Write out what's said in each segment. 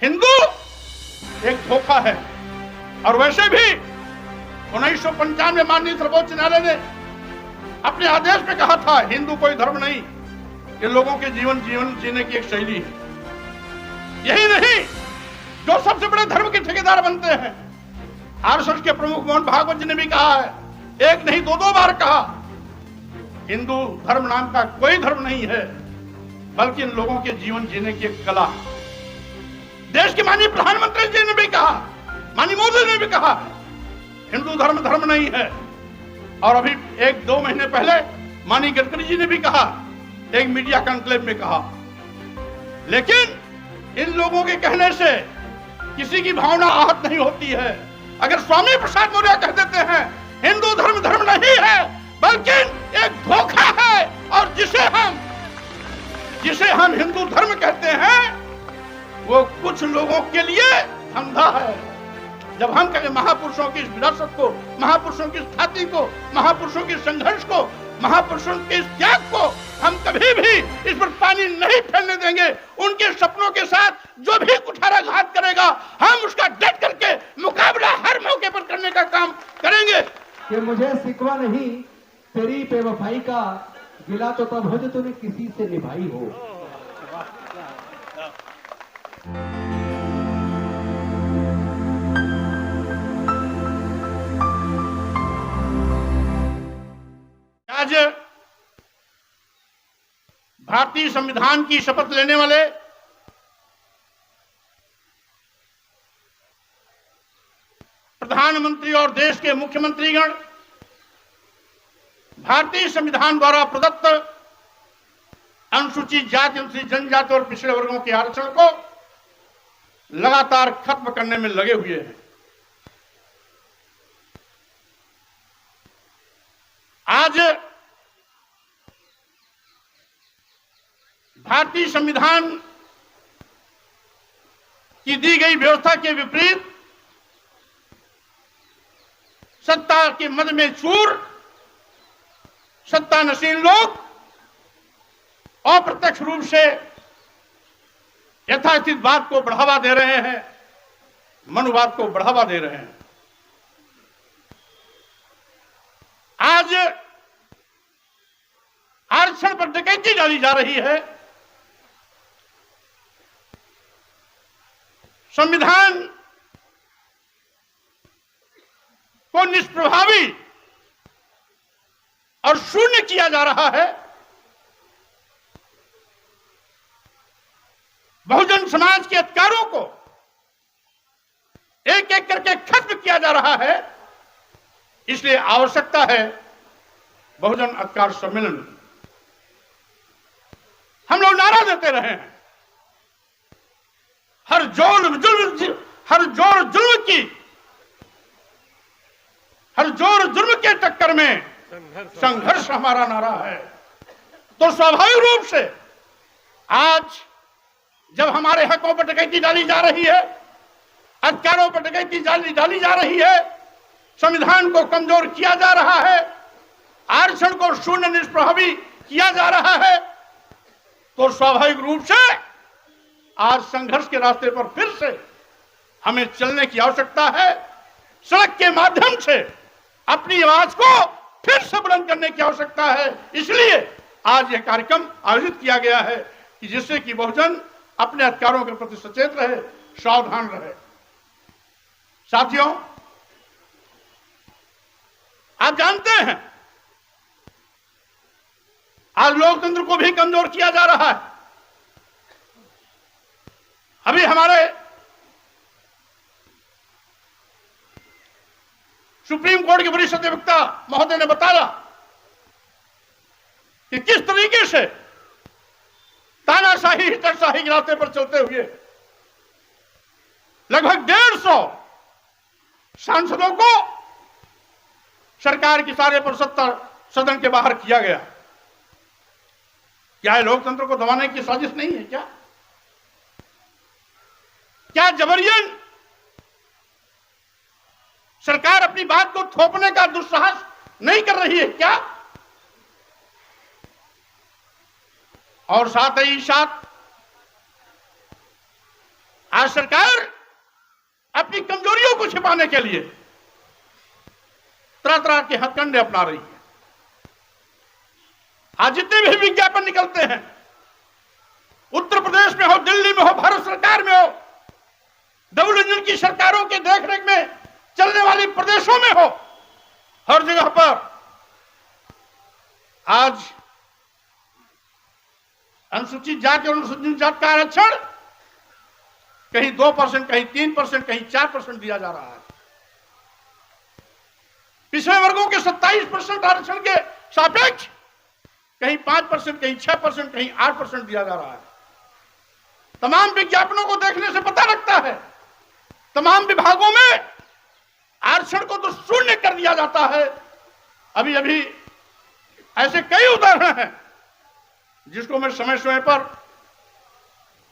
हिंदू एक धोखा है। और वैसे भी 1995 में माननीय सर्वोच्च न्यायालय ने अपने आदेश में कहा था हिंदू कोई धर्म नहीं, ये लोगों के जीवन जीने की एक शैली है। यही नहीं, जो सबसे बड़े धर्म के ठेकेदार बनते हैं, आरएसएस के प्रमुख मोहन भागवत जी ने भी कहा है, एक नहीं दो बार कहा, हिंदू धर्म नाम का कोई धर्म नहीं है, बल्कि इन लोगों के जीवन जीने की एक कला है। देश के माननीय प्रधानमंत्री जी ने भी कहा, माननीय मोदी ने भी कहा, हिंदू धर्म नहीं है। और अभी 1-2 महीने पहले माननीय गडकरी जी ने भी कहा, एक मीडिया कॉन्क्लेव में कहा। लेकिन इन लोगों के कहने से किसी की भावना आहत नहीं होती है। अगर स्वामी प्रसाद मौर्य कह देते हैं हिंदू धर्म नहीं है, बल्कि एक धोखा है, और जिसे हम हिंदू धर्म कहते हैं, वो कुछ लोगों के लिए धंधा है। जब हम कहें महापुरुषों की इस विरासत को, महापुरुषों की ख्याति को, महापुरुषों के संघर्ष को, महापुरुषों के इस त्याग को हम कभी भी इस पर पानी नहीं फैलने देंगे। उनके सपनों के साथ जो भी कुठाराघात करेगा, हम उसका डट करके मुकाबला हर मौके पर करने का काम करेंगे। कि मुझे सिकवा नहीं तेरी बेवफाई का, गिला तो तब हो जो तूने किसी से निभाई हो। आज भारतीय संविधान की शपथ लेने वाले प्रधानमंत्री और देश के मुख्यमंत्रीगण भारतीय संविधान द्वारा प्रदत्त अनुसूचित जाति, अनुसूचित जनजाति और पिछड़े वर्गों के आरक्षण को लगातार खत्म करने में लगे हुए हैं। आज भारतीय संविधान की दी गई व्यवस्था के विपरीत सत्ता के मद में चूर सत्तानशीन लोग अप्रत्यक्ष रूप से यथास्थित बात को बढ़ावा दे रहे हैं, मनुवाद को बढ़ावा दे रहे हैं। आज आरक्षण पर डकैती डाली जा रही है। संविधान को निष्प्रभावी और शून्य किया जा रहा है। बहुजन समाज के अधिकारों को एक एक करके खत्म किया जा रहा है। इसलिए आवश्यकता है बहुजन अधिकार सम्मेलन। हम लोग नारा देते रहे हैं, हर जोर जुल्म के टक्कर में संघर्ष हमारा नारा है। तो स्वाभाविक रूप से आज जब हमारे हकों पर डकैती डाली जा रही है, अधिकारों पर डकैती डाली जा रही है, संविधान को कमजोर किया जा रहा है, आरक्षण को शून्य निष्प्रभावी किया जा रहा है, तो स्वाभाविक रूप से आज संघर्ष के रास्ते पर फिर से हमें चलने की आवश्यकता है। सड़क के माध्यम से अपनी आवाज को फिर से बुलंद करने की आवश्यकता है। इसलिए आज यह कार्यक्रम आयोजित किया गया है कि जिससे कि बहुजन अपने अधिकारों के प्रति सचेत रहे, सावधान रहे। साथियों, आप जानते हैं आज लोकतंत्र को भी कमजोर किया जा रहा है। अभी हमारे सुप्रीम कोर्ट के वरिष्ठ अधिवक्ता महोदय ने बताया कि किस तरीके से तानाशाही, हिटलरशाही के रास्ते पर चलते हुए लगभग 150 सांसदों को सरकार की सारे पर सदन के बाहर किया गया। क्या लोकतंत्र को दबाने की साजिश नहीं है? क्या जबरियन सरकार अपनी बात को थोपने का दुस्साहस नहीं कर रही है क्या? और साथ ही साथ आज सरकार अपनी कमजोरियों को छिपाने के लिए तरह तरह के हथकंडे अपना रही है। आज जितने भी विज्ञापन निकलते हैं, उत्तर प्रदेश में हो, दिल्ली में हो, भारत सरकार में हो, डबल इंजन की सरकारों के देखरेख में चलने वाली प्रदेशों में हो, हर जगह पर आज अनुसूचित जाति और अनुसूचित जाति का आरक्षण कहीं 2%, कहीं 3%, कहीं 4% दिया जा रहा है। पिछड़े वर्गों के 27% आरक्षण के सापेक्ष कहीं 5%, कहीं 6%, कहीं 8% दिया जा रहा है। तमाम विज्ञापनों को देखने से पता लगता है, तमाम विभागों में आरक्षण को तो शून्य कर दिया जाता है। अभी अभी ऐसे कई उदाहरण हैं जिसको मैं समय समय पर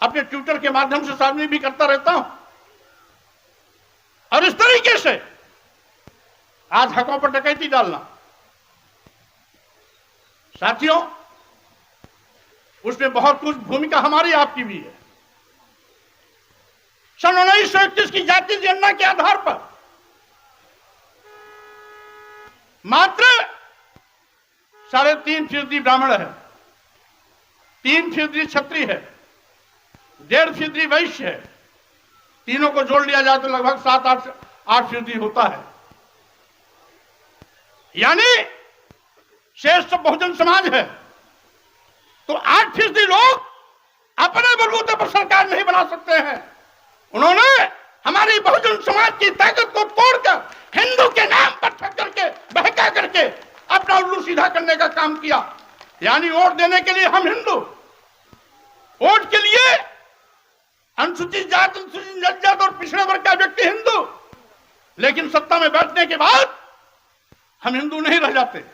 अपने ट्विटर के माध्यम से सार्वजनिक भी करता रहता हूं। और इस तरीके से आज हकों पर डकैती डालना, साथियों, उसमें बहुत कुछ भूमिका हमारी आपकी भी है। सन 1931 की जातीय जनगणना के आधार पर मात्र 3.5% ब्राह्मण है, 3% क्षत्रिय है, 1.5% वैश्य है। तीनों को जोड़ लिया जाए तो लगभग 7-8% होता है। यानी शेष सब बहुजन समाज है। तो 8% लोग अपने बलबूते पर सरकार नहीं बना सकते हैं। उन्होंने हमारी बहुजन समाज की ताकत को तोड़कर हिंदू के नाम पर ठग करके, बहका करके अपना उल्लू सीधा करने का काम किया। यानी वोट देने के लिए हम हिंदू, वोट के लिए अनुसूचित जाति, अनुसूचित जनजाति और पिछड़े वर्ग का व्यक्ति हिंदू, लेकिन सत्ता में बैठने के बाद हम हिंदू नहीं रह जाते।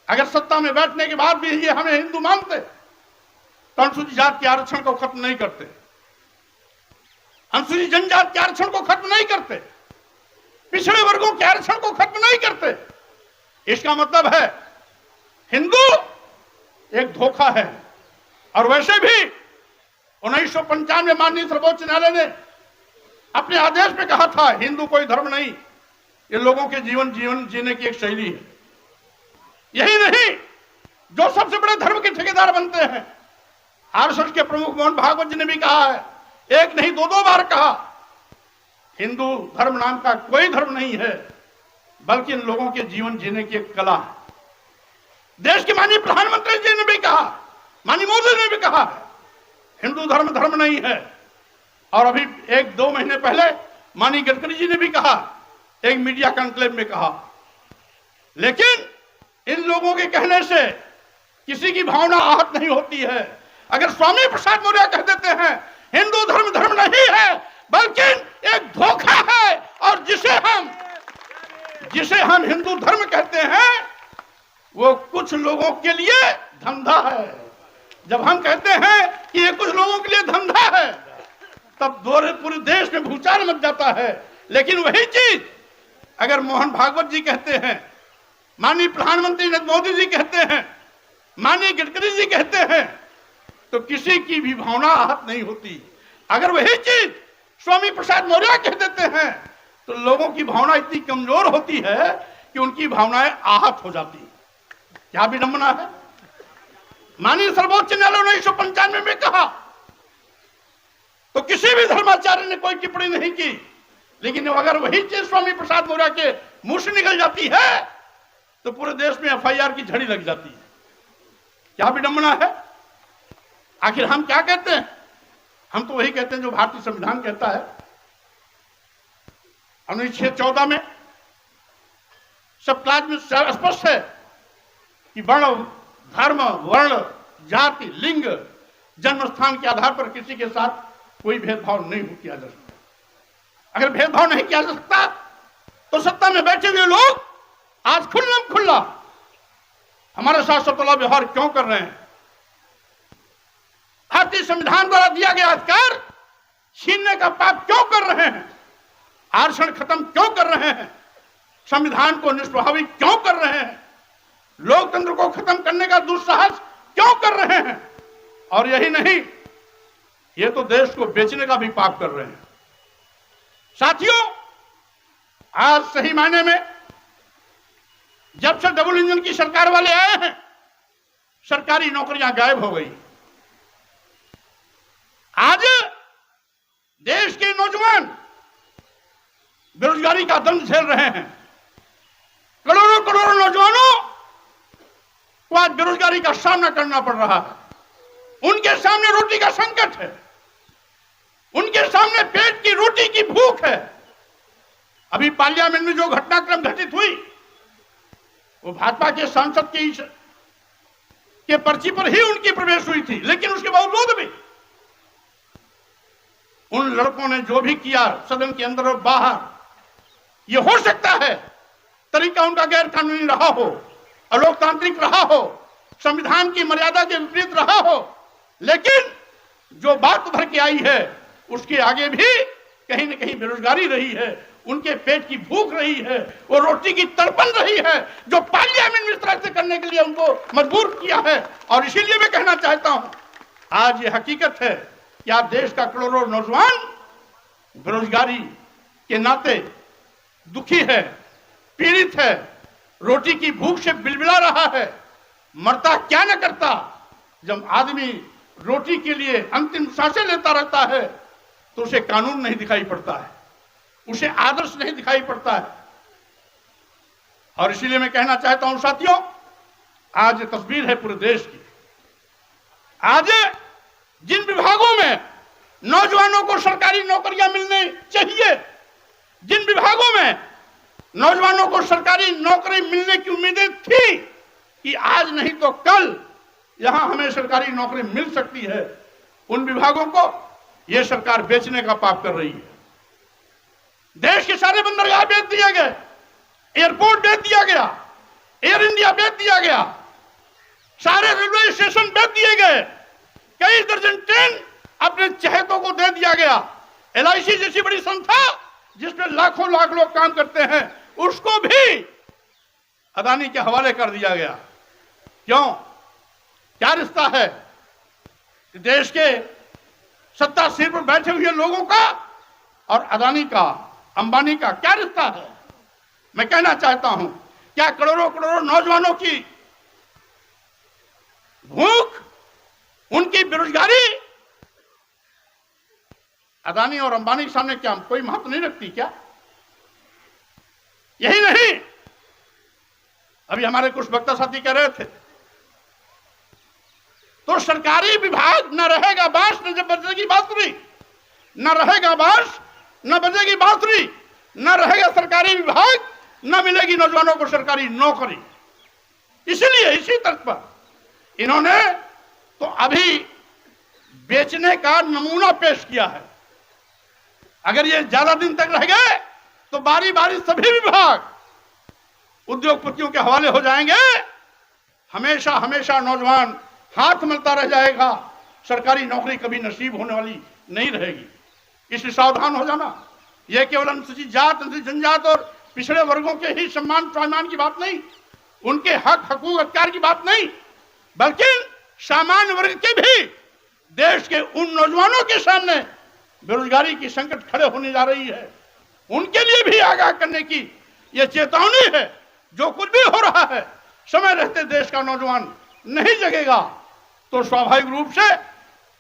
अगर सत्ता में बैठने के बाद भी ये हमें हिंदू मानते तो अनुसूचित जाति के आरक्षण को खत्म नहीं करते, अनुसूचित जनजाति के आरक्षण को खत्म नहीं करते, पिछड़े वर्गों के आरक्षण को खत्म नहीं करते। इसका मतलब है हिंदू एक धोखा है। और वैसे भी 1995 में माननीय सर्वोच्च न्यायालय ने अपने आदेश में कहा था, हिंदू कोई धर्म नहीं, ये लोगों के जीवन जीने की एक शैली है। यही नहीं, जो सबसे बड़े धर्म के ठेकेदार बनते हैं, आरएसएस के प्रमुख मोहन भागवत जी ने भी कहा है, एक नहीं 2 बार कहा, हिंदू धर्म नाम का कोई धर्म नहीं है, बल्कि इन लोगों के जीवन जीने की एक कला है। देश के माननीय प्रधानमंत्री जी ने भी कहा, माननीय मोदी ने भी कहा, हिंदू धर्म नहीं है। और अभी 1-2 महीने पहले माननीय गडकरी जी ने भी कहा, एक मीडिया कॉन्क्लेव में कहा। लेकिन इन लोगों के कहने से किसी की भावना आहत नहीं होती है। अगर स्वामी प्रसाद मौर्य कह देते हैं हिंदू धर्म नहीं है, बल्कि एक धोखा है, और जिसे हम हिंदू धर्म कहते हैं वो कुछ लोगों के लिए धंधा है। जब हम कहते हैं कि ये कुछ लोगों के लिए धंधा है, तब पूरे देश में भूचाल मच जाता है। लेकिन वही चीज अगर मोहन भागवत जी कहते हैं, माननीय प्रधानमंत्री नरेंद्र मोदी जी कहते हैं, माननीय गडकरी जी कहते हैं, तो किसी की भी भावना आहत नहीं होती। अगर वही चीज स्वामी प्रसाद मौर्य कह देते हैं तो लोगों की भावना इतनी कमजोर होती है कि उनकी भावनाएं आहत हो जाती है। क्या विडंबना है। माननीय सर्वोच्च न्यायालय 1995 में कहा तो किसी भी धर्माचार्य ने कोई टिप्पणी नहीं की, लेकिन अगर वही चीज स्वामी प्रसाद मौर्य के मुंह से निकल जाती है तो पूरे देश में एफआईआर की झड़ी लग जाती है। क्या विडंबना है। आखिर हम क्या कहते हैं? हम तो वही कहते हैं जो भारतीय संविधान कहता है। अनुच्छेद 14 में सब क्लास में स्पष्ट है कि वर्ण, धर्म, वर्ण, जाति, लिंग, जन्म स्थान के आधार पर किसी के साथ कोई भेदभाव नहीं किया जा सकता। अगर भेदभाव नहीं किया जा सकता तो सत्ता में बैठे हुए लोग आज खुल्ला हमारे साथ सतोला व्यवहार क्यों कर रहे हैं? भारतीय संविधान द्वारा दिया गया अधिकार छीनने का पाप क्यों कर रहे हैं? आरक्षण खत्म क्यों कर रहे हैं? संविधान को निष्प्रभावी क्यों कर रहे हैं? लोकतंत्र को खत्म करने का दुस्साहस क्यों कर रहे हैं? और यही नहीं, ये तो देश को बेचने का भी पाप कर रहे हैं। साथियों, आज सही मायने में जब से डबल इंजन की सरकार वाले आए हैं, सरकारी नौकरियां गायब हो गई। आज देश के नौजवान बेरोजगारी का दंड झेल रहे हैं। करोड़ों करोड़ों नौजवानों को आज बेरोजगारी का सामना करना पड़ रहा है। उनके सामने रोटी का संकट है, उनके सामने पेट की रोटी की भूख है। अभी पार्लियामेंट में जो घटनाक्रम घटित हुई वो भाजपा के सांसद के पर्ची पर ही उनकी प्रवेश हुई थी, लेकिन उसके बावजूद भी उन लड़कों ने जो भी किया सदन के अंदर और बाहर, ये हो सकता है तरीका उनका गैर कानूनी रहा हो, अलोकतांत्रिक रहा हो, संविधान की मर्यादा के विपरीत रहा हो, लेकिन जो बात भर के आई है उसके आगे भी कहीं न कहीं बेरोजगारी रही है, उनके पेट की भूख रही है, वो रोटी की तड़पन रही है, जो पार्लियामेंट में इस तरह से करने के लिए उनको मजबूर किया है। और इसीलिए मैं कहना चाहता हूं, आज ये हकीकत है कि आज देश का करोड़ों नौजवान बेरोजगारी के नाते दुखी है, पीड़ित है, रोटी की भूख से बिलबिला रहा है। मरता क्या न करता, जब आदमी रोटी के लिए अंतिम सांसें लेता रहता है तो उसे कानून नहीं दिखाई पड़ता है, उसे आदर्श नहीं दिखाई पड़ता है। और इसीलिए मैं कहना चाहता हूं साथियों, आज ये तस्वीर है पूरे देश की। आज जिन विभागों में नौजवानों को सरकारी नौकरियां मिलनी चाहिए, जिन विभागों में नौजवानों को सरकारी नौकरी मिलने की उम्मीदें थी कि आज नहीं तो कल यहां हमें सरकारी नौकरी मिल सकती है, उन विभागों को यह सरकार बेचने का पाप कर रही है। देश के सारे बंदरगाह बेच दिए गए, एयरपोर्ट बेच दिया गया, एयर इंडिया बेच दिया गया, सारे रेलवे स्टेशन बेच दिए गए, कई दर्जन ट्रेन अपने चहेतों को दे दिया गया। LIC जैसी बड़ी संस्था जिसमें लाखों लाख लोग काम करते हैं, उसको भी अदानी के हवाले कर दिया गया। क्यों? क्या रिश्ता है देश के सत्ता सिर पर बैठे हुए लोगों का और अदानी का, अंबानी का क्या रिश्ता है? मैं कहना चाहता हूं, क्या करोड़ों करोड़ों नौजवानों की भूख, उनकी बेरोजगारी अदानी और अंबानी के सामने क्या कोई महत्व नहीं रखती क्या? यही नहीं, अभी हमारे कुछ वक्ता साथी कह रहे थे, तो सरकारी विभाग न रहेगा बांस न जब बजेगी बांसुरी, न रहेगा बांस न बजेगी बांसुरी, न रहेगा सरकारी विभाग, न मिलेगी नौजवानों को सरकारी नौकरी। इसलिए इसी तर्क पर इन्होंने तो अभी बेचने का नमूना पेश किया है। अगर ये ज्यादा दिन तक रह गए तो बारी बारी सभी विभाग उद्योगपतियों के हवाले हो जाएंगे। हमेशा हमेशा नौजवान हाथ मलता रह जाएगा, सरकारी नौकरी कभी नसीब होने वाली नहीं रहेगी। इसलिए सावधान हो जाना। यह केवल अनुसूचित जात, अनुसूचित जनजात और पिछड़े वर्गों के ही सम्मान स्वाभिमान की बात नहीं, उनके हक हकूक अधिकार की बात नहीं, बल्कि सामान्य वर्ग के भी देश के उन नौजवानों के सामने बेरोजगारी की संकट खड़े होने जा रही है, उनके लिए भी आगाह करने की यह चेतावनी है। जो कुछ भी हो रहा है, समय रहते देश का नौजवान नहीं जगेगा तो स्वाभाविक रूप से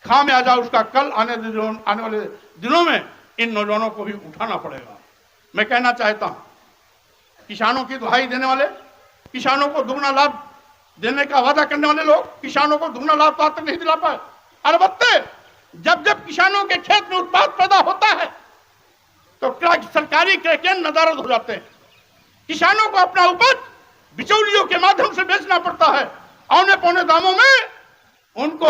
खामियाजा उसका कल आने वाले दिनों में इन नौजवानों को भी उठाना पड़ेगा। मैं कहना चाहता हूं, किसानों की दुहाई देने वाले, किसानों को दुगना लाभ देने का वादा करने वाले लोग किसानों को दुगना लाभ तो आज तक नहीं दिला पाए। अलबत्ते जब जब किसानों के खेत में उत्पाद पैदा होता है तो सरकारी क्रयकेंद्र नदारद हो जाते हैं। किसानों को अपना उपज बिचौलियों के माध्यम से बेचना पड़ता है। औने पौने दामों में उनको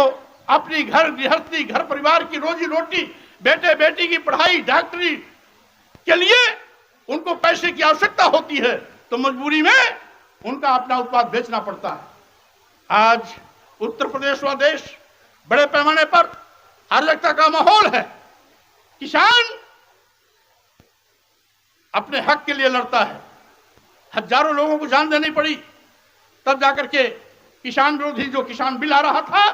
अपनी घर गृहस्थी, घर परिवार की रोजी रोटी, बेटे बेटी की पढ़ाई, डॉक्टरी के लिए उनको पैसे की आवश्यकता होती है, तो मजबूरी में उनका अपना उत्पाद बेचना पड़ता है। आज उत्तर प्रदेश व देश बड़े पैमाने पर अराजकता का माहौल है। किसान अपने हक के लिए लड़ता है। हजारों लोगों को जान देनी पड़ी, तब जाकर के किसान विरोधी जो किसान बिल आ रहा था,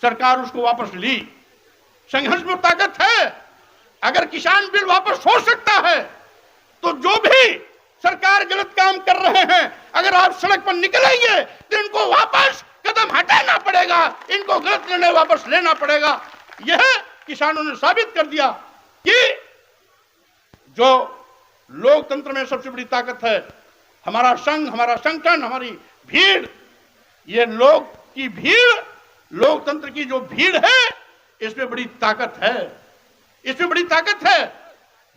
सरकार उसको वापस ली। संघर्ष में ताकत है। अगर किसान बिल वापस हो सकता है तो जो भी सरकार गलत काम कर रहे हैं, अगर आप सड़क पर निकलेंगे तो इनको वापस कदम हटाना पड़ेगा, इनको गलत निर्णय वापस लेना पड़ेगा। यह किसानों ने साबित कर दिया कि जो लोकतंत्र में सबसे बड़ी ताकत है हमारा संघ, हमारा संगठन, हमारी भीड़, ये लोग की भीड़, लोकतंत्र की जो भीड़ है, इसमें बड़ी ताकत है, इसमें बड़ी ताकत है।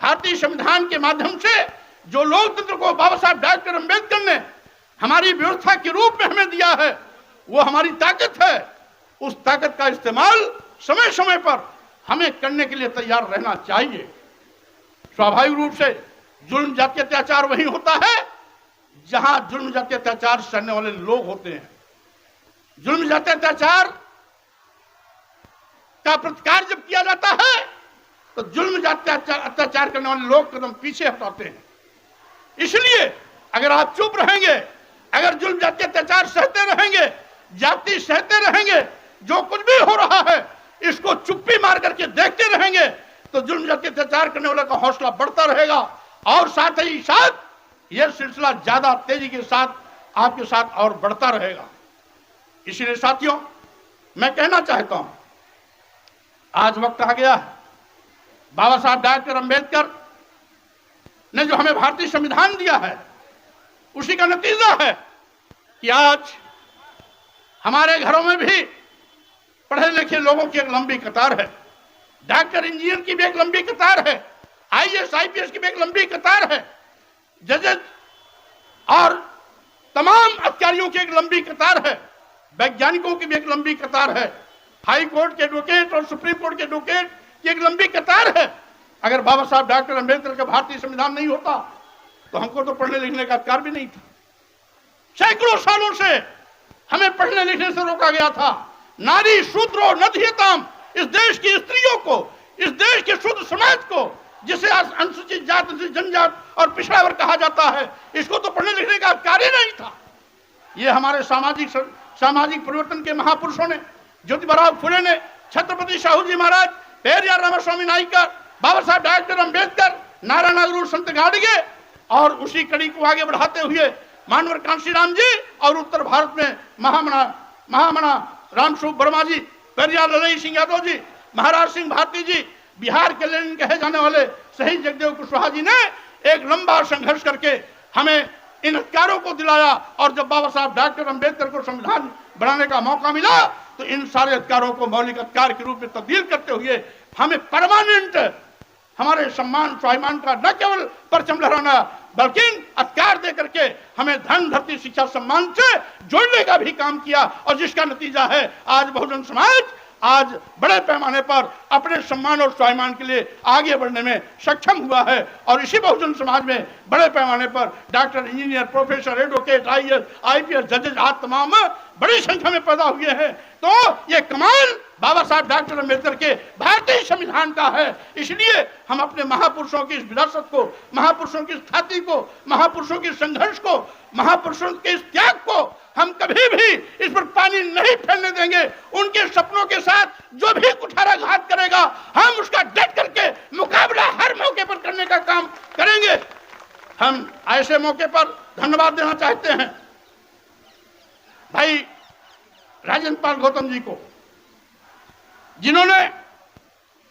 भारतीय संविधान के माध्यम से जो लोकतंत्र को बाबा साहब डॉक्टर अंबेडकर ने हमारी व्यवस्था के रूप में हमें दिया है, वो हमारी ताकत है। उस ताकत का इस्तेमाल समय समय पर हमें करने के लिए तैयार रहना चाहिए। स्वाभाविक रूप से जुल्म जाति अत्याचार वही होता है जहां जुल्म जाति अत्याचार करने वाले लोग होते हैं। जुल्म जाति अत्याचार का प्रतिकार जब किया जाता है तो जुल्म जाति अत्याचार करने वाले लोग कदम पीछे हटाते हैं। इसलिए अगर आप चुप रहेंगे, अगर जुल्म जाति अत्याचार सहते रहेंगे, जाति सहते रहेंगे, जो कुछ भी हो रहा है इसको चुप्पी मार करके देखते रहेंगे, तो जुल्म जाति अत्याचार करने वाले का हौसला बढ़ता रहेगा और साथ ही साथ यह सिलसिला ज्यादा तेजी के साथ आपके साथ और बढ़ता रहेगा। इसलिए साथियों, मैं कहना चाहता हूं, आज वक्त आ गया है, बाबा साहब डॉक्टर अंबेडकर ने जो हमें भारतीय संविधान दिया है उसी का नतीजा है कि आज हमारे घरों में भी पढ़े लिखे लोगों की एक लंबी कतार है, डॉक्टर इंजीनियर की भी एक लंबी कतार है, आईएएस आईपीएस की भी एक लंबी कतार है, जजेस और तमाम अधिकारियों की एक लंबी कतार है, वैज्ञानिकों की भी एक लंबी कतार है, हाई कोर्ट के एडवोकेट और सुप्रीम कोर्ट के एडवोकेट की एक लंबी कतार है। अगर बाबा साहब डॉक्टर अंबेडकर का भारतीय संविधान नहीं होता तो हमको तो पढ़ने लिखने का अधिकार भी नहीं था। सैकड़ों सालों से हमें पढ़ने लिखने से रोका गया था। नारी शूद्रो नधीयताम, इस देश की स्त्रियों को, इस देश के शुद्ध समाज को, जिसे अनुसूचित जात, जनजात और पिछड़ा वर्ग कहा जाता है, इसको तो पढ़ने लिखने का अधिकार ही नहीं था। ये हमारे सामाजिक परिवर्तन के महापुरुषों ने, ज्योतिबा फुले ने, छत्रपति शाहू जी महाराज, पेरियार रामास्वामी नायकर, बाबा साहब डॉक्टर अंबेडकर, नारायण नागरू, संत गाडगे और उसी कड़ी को आगे बढ़ाते हुए मानवर कांशीराम जी और उत्तर भारत में महामना रामस्वरूप वर्मा जी, पेरियार ललई सिंह यादव जी, महाराज सिंह भारती जी, बिहार के लेनिन कहे जाने वाले शहीद जगदेव कुशवाहा जी ने एक लंबा संघर्ष करके हमें इन अधिकारों को दिलाया। और जब बाबा साहब डॉक्टर अंबेडकर को संविधान बनाने का मौका मिला तो इन सारे अधिकारों को मौलिक अधिकार के रूप में तब्दील करते हुए हमें परमानेंट हमारे सम्मान स्वाभिमान का न केवल परचम लहराना बल्कि अधिकार दे करके हमें धन धरती शिक्षा सम्मान से जोड़ने का भी काम किया। और जिसका नतीजा है आज बहुजन समाज आज बड़े पैमाने पर अपने सम्मान और स्वाभिमान के लिए आगे बढ़ने में सक्षम हुआ है। और इसी बहुजन समाज में बड़े पैमाने पर doctor, engineer, professor, advocate, IAS IPS, जजेस आज तमाम बड़ी संख्या में पैदा हुए हैं। तो ये कमाल बाबा साहब डॉक्टर अंबेडकर के भारतीय संविधान का है। इसलिए हम अपने महापुरुषों की इस विरासत को, महापुरुषों की इस ख्याति को, महापुरुषों के संघर्ष को, महापुरुषों के इस त्याग को हम कभी भी इस पर पानी नहीं फैलने देंगे। उनके सपनों के साथ जो भी कुठाराघात करेगा हम उसका डट करके मुकाबला हर मौके पर करने का काम करेंगे। हम ऐसे मौके पर धन्यवाद देना चाहते हैं भाई राजेंद्र पाल गौतम जी को, जिन्होंने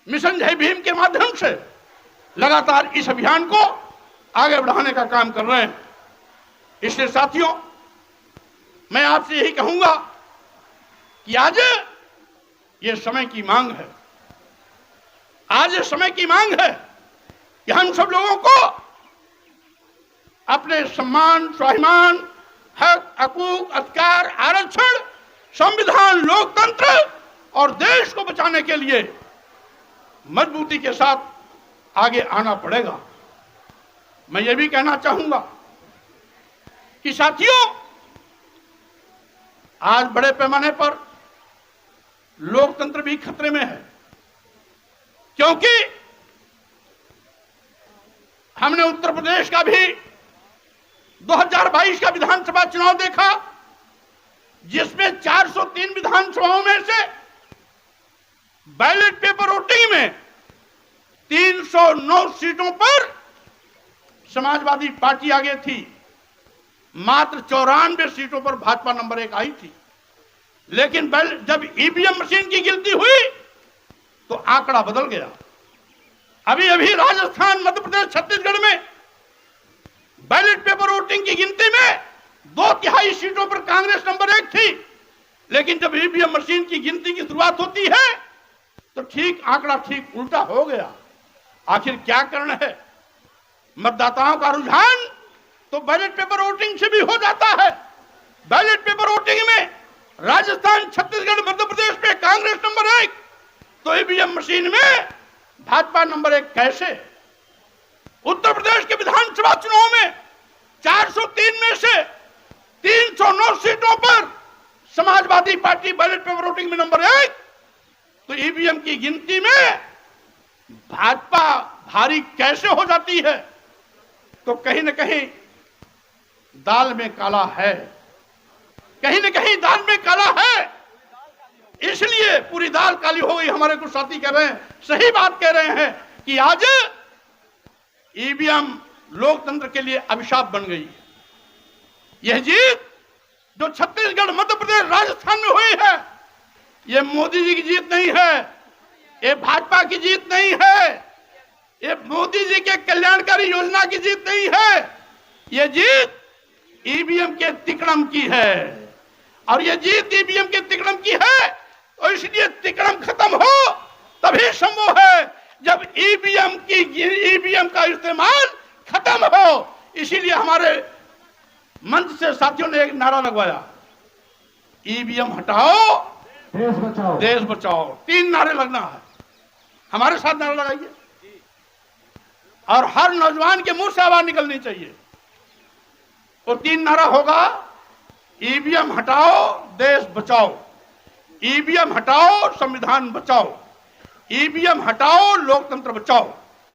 मिशन जय भीम के माध्यम से लगातार इस अभियान को आगे बढ़ाने का काम कर रहे हैं। इसलिए साथियों, मैं आपसे यही कहूंगा कि आज ये समय की मांग है, आज ये समय की मांग है कि हम सब लोगों को अपने सम्मान, स्वाभिमान, हक, हकूक, अधिकार, आरक्षण, संविधान, लोकतंत्र और देश को बचाने के लिए मजबूती के साथ आगे आना पड़ेगा। मैं ये भी कहना चाहूंगा कि साथियों, आज बड़े पैमाने पर लोकतंत्र भी खतरे में है, क्योंकि हमने उत्तर प्रदेश का भी 2022 का विधानसभा चुनाव देखा, जिसमें 403 विधानसभाओं में से बैलेट पेपर वोटिंग में 309 सीटों पर समाजवादी पार्टी आगे थी, मात्र 94 सीटों पर भाजपा नंबर 1 आई थी। लेकिन जब ईवीएम मशीन की गिनती हुई तो आंकड़ा बदल गया। अभी अभी राजस्थान, मध्य प्रदेश, छत्तीसगढ़ में बैलेट पेपर वोटिंग की गिनती में 2/3 सीटों पर कांग्रेस नंबर 1 थी। लेकिन जब ईवीएम मशीन की गिनती की शुरुआत होती है तो आंकड़ा ठीक उल्टा हो गया। आखिर क्या कारण है? मतदाताओं का रुझान तो बैलेट पेपर वोटिंग से भी हो जाता है। बैलेट पेपर वोटिंग में राजस्थान, छत्तीसगढ़, मध्य प्रदेश में कांग्रेस नंबर 1, तो ईवीएम मशीन में भाजपा नंबर 1 कैसे? उत्तर प्रदेश के विधानसभा चुनाव में 403 में से 309 सीटों पर Samajwadi party ballot paper voting में नंबर 1, तो ईवीएम की गिनती में भाजपा भारी कैसे हो जाती है? तो कहीं न कहीं दाल में काला है, कहीं न कहीं दाल में काला है। इसलिए पूरी दाल काली हो गई। हमारे कुछ साथी कह रहे हैं, सही बात कह रहे हैं कि आज ईवीएम लोकतंत्र के लिए अभिशाप बन गई। यह जीत जो छत्तीसगढ़, मध्य प्रदेश, राजस्थान में हुई है, यह मोदी जी की जीत नहीं है, ये भाजपा की जीत नहीं है, ये मोदी जी के कल्याणकारी योजना की जीत नहीं है। ये जीत ईवीएम के तिकड़म की है। और ये जीत ईवीएम के तिकड़म की है, तो इसलिए तिकड़म खत्म हो तभी संभव है जब ईवीएम का इस्तेमाल खत्म हो। इसीलिए हमारे मंच से साथियों ने एक नारा लगवाया, ईवीएम हटाओ, देश बचाओ, देश बचाओ। 3 नारे लगना है। हमारे साथ नारा लगाइए और हर नौजवान के मुंह से आवाज निकलनी चाहिए। तो 3 नारा होगा, ईवीएम हटाओ, देश बचाओ, ईवीएम हटाओ, संविधान बचाओ, ईवीएम हटाओ, लोकतंत्र बचाओ।